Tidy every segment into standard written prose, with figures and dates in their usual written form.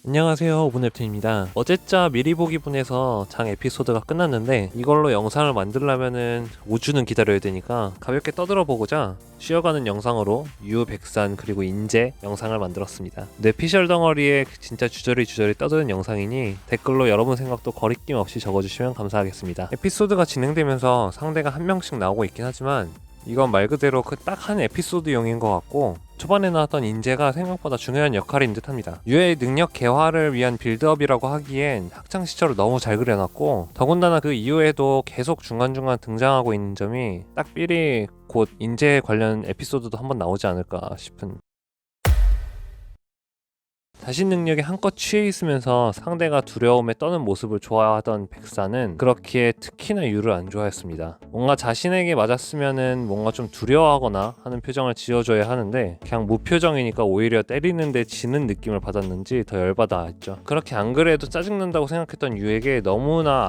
안녕하세요, 오븐앱튼입니다. 어제자 미리 보기 분에서 장 에피소드가 끝났는데 이걸로 영상을 만들려면은 5주는 기다려야 되니까 가볍게 떠들어 보고자 쉬어가는 영상으로 유, 백산, 그리고 인제 영상을 만들었습니다. 뇌피셜 덩어리에 진짜 주저리 떠드는 영상이니 댓글로 여러분 생각도 거리낌 없이 적어주시면 감사하겠습니다. 에피소드가 진행되면서 상대가 한 명씩 나오고 있긴 하지만 이건 말 그대로 그 딱 한 에피소드용인 것 같고, 초반에 나왔던 인재가 생각보다 중요한 역할인 듯 합니다. 유의 능력 개화를 위한 빌드업이라고 하기엔 학창시절을 너무 잘 그려놨고, 더군다나 그 이후에도 계속 중간중간 등장하고 있는 점이 딱 삘이 곧 인재 관련 에피소드도 한번 나오지 않을까 싶은. 자신 능력에 한껏 취해 있으면서 상대가 두려움에 떠는 모습을 좋아하던 백사는 그렇기에 특히나 유를 안 좋아했습니다. 뭔가 자신에게 맞았으면은 뭔가 좀 두려워하거나 하는 표정을 지어줘야 하는데 그냥 무표정이니까 오히려 때리는데 지는 느낌을 받았는지 더 열받아 했죠. 그렇게 안 그래도 짜증난다고 생각했던 유에게 너무나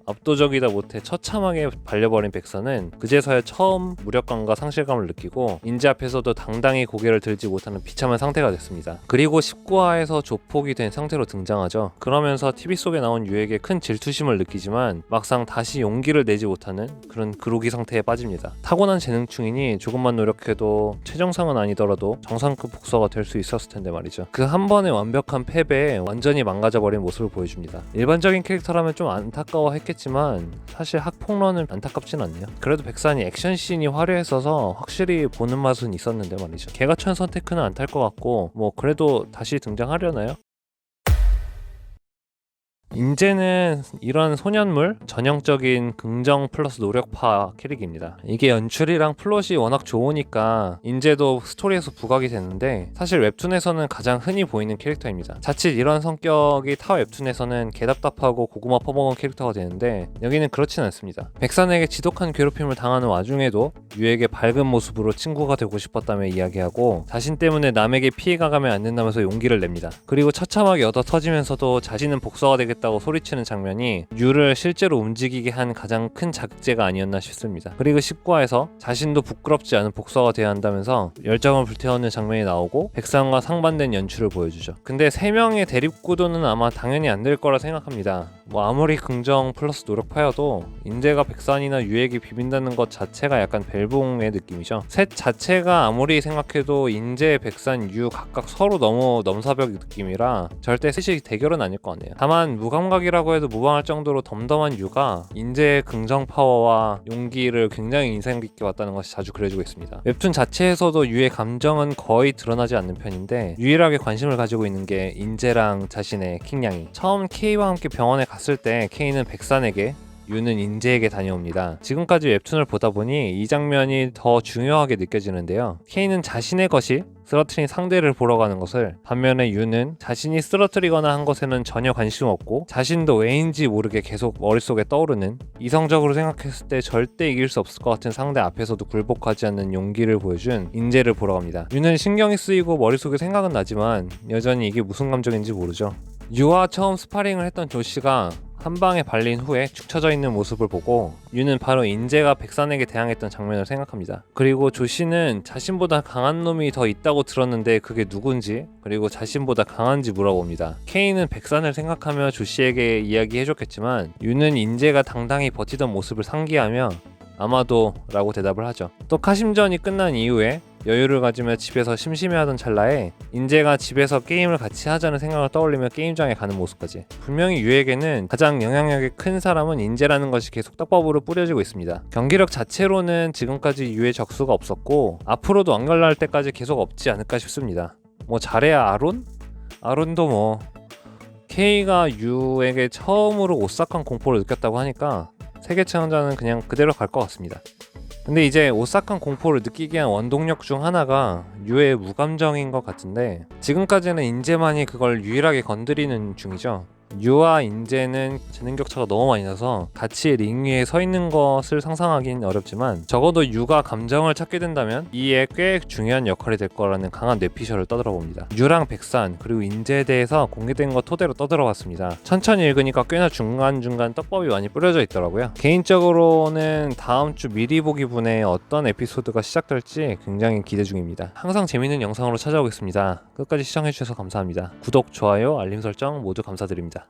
압도적이다 못해 처참하게 발려버린 백사는 그제서야 처음 무력감과 상실감을 느끼고 인재 앞에서도 당당히 고개를 들지 못하는 비참한 상태가 됐습니다. 그리고 19화에서 조폭이 된 상태로 등장하죠. 그러면서 TV 속에 나온 유에게 큰 질투심을 느끼지만 막상 다시 용기를 내지 못하는 그런 그로기 상태에 빠집니다. 타고난 재능충이니 조금만 노력해도 최정상은 아니더라도 정상급 복서가 될 수 있었을 텐데 말이죠. 그 한 번의 완벽한 패배에 완전히 망가져버린 모습을 보여줍니다. 일반적인 캐릭터라면 좀 안타까워했겠지만 사실 학폭론은 안타깝진 않네요. 그래도 백산이 액션씬이 화려했어서 확실히 보는 맛은 있었는데 말이죠. 개가천 선테크는 안 탈 것 같고, 뭐 그래도 다시 등장하려나요? 인제는 이런 소년물 전형적인 긍정 플러스 노력파 캐릭입니다. 이게 연출이랑 플롯이 워낙 좋으니까 인제도 스토리에서 부각이 되는데, 사실 웹툰에서는 가장 흔히 보이는 캐릭터입니다. 자칫 이런 성격이 타 웹툰에서는 개답답하고 고구마 퍼먹은 캐릭터가 되는데 여기는 그렇진 않습니다. 백산에게 지독한 괴롭힘을 당하는 와중에도 유에게 밝은 모습으로 친구가 되고 싶었다며 이야기하고, 자신 때문에 남에게 피해가 가면 안 된다면서 용기를 냅니다. 그리고 처참하게 얻어 터지면서도 자신은 복서가 되겠다고 소리치는 장면이 유를 실제로 움직이게 한 가장 큰 작제가 아니었나 싶습니다. 그리고 19화에서 자신도 부끄럽지 않은 복서가 되어야 한다면서 열정을 불태우는 장면이 나오고 백산과 상반된 연출을 보여주죠. 근데 3명의 대립구도는 아마 당연히 안 될 거라 생각합니다. 뭐 아무리 긍정 플러스 노력파여도 인재가 백산이나 유에게 비빈다는 것 자체가 약간 벨붕의 느낌이죠. 셋 자체가 아무리 생각해도 인재, 백산, 유 각각 서로 너무 넘사벽 느낌이라 절대 셋이 대결은 아닐 것 같네요. 다만 무감각이라고 해도 무방할 정도로 덤덤한 유가 인재의 긍정 파워와 용기를 굉장히 인상 깊게 봤다는 것이 자주 그려지고 있습니다. 웹툰 자체에서도 유의 감정은 거의 드러나지 않는 편인데 유일하게 관심을 가지고 있는 게 인재랑 자신의 킹냥이. 처음 K와 함께 병원에 갔을 때 K는 백산에게, 유는 인재에게 다녀옵니다. 지금까지 웹툰을 보다 보니 이 장면이 더 중요하게 느껴지는데요. K는 자신의 것이 쓰러트린 상대를 보러 가는 것을, 반면에 유는 자신이 쓰러트리거나 한 것에는 전혀 관심 없고 자신도 왜인지 모르게 계속 머릿속에 떠오르는, 이성적으로 생각했을 때 절대 이길 수 없을 것 같은 상대 앞에서도 굴복하지 않는 용기를 보여준 인재를 보러 갑니다. 유는 신경이 쓰이고 머릿속에 생각은 나지만 여전히 이게 무슨 감정인지 모르죠. 유와 처음 스파링을 했던 조씨가 한 방에 발린 후에 축 처져 있는 모습을 보고 유는 바로 인재가 백산에게 대항했던 장면을 생각합니다. 그리고 조씨는 자신보다 강한 놈이 더 있다고 들었는데 그게 누군지, 그리고 자신보다 강한지 물어봅니다. K는 백산을 생각하며 조씨에게 이야기해줬겠지만 유는 인재가 당당히 버티던 모습을 상기하며 아마도 라고 대답을 하죠. 또 카심전이 끝난 이후에 여유를 가지며 집에서 심심해하던 찰나에 인재가 집에서 게임을 같이 하자는 생각을 떠올리며 게임장에 가는 모습까지. 분명히 유에게는 가장 영향력이 큰 사람은 인재라는 것이 계속 떡밥으로 뿌려지고 있습니다. 경기력 자체로는 지금까지 유의 적수가 없었고 앞으로도 완결날 때까지 계속 없지 않을까 싶습니다. 뭐 잘해야 아론? 아론도 뭐 K가 유에게 처음으로 오싹한 공포를 느꼈다고 하니까 세계 최강자는 그냥 그대로 갈 것 같습니다. 근데 이제 오싹한 공포를 느끼게 한 원동력 중 하나가 유의 무감정인 것 같은데, 지금까지는 인재만이 그걸 유일하게 건드리는 중이죠. 유와 인재는 재능 격차가 너무 많이 나서 같이 링 위에 서 있는 것을 상상하긴 어렵지만 적어도 유가 감정을 찾게 된다면 이에 꽤 중요한 역할이 될 거라는 강한 뇌피셜을 떠들어 봅니다. 유랑 백산 그리고 인재에 대해서 공개된 것 토대로 떠들어 봤습니다. 천천히 읽으니까 꽤나 중간중간 떡밥이 많이 뿌려져 있더라고요. 개인적으로는 다음 주 미리 보기 분에 어떤 에피소드가 시작될지 굉장히 기대 중입니다. 항상 재밌는 영상으로 찾아오겠습니다. 끝까지 시청해주셔서 감사합니다. 구독, 좋아요, 알림 설정 모두 감사드립니다.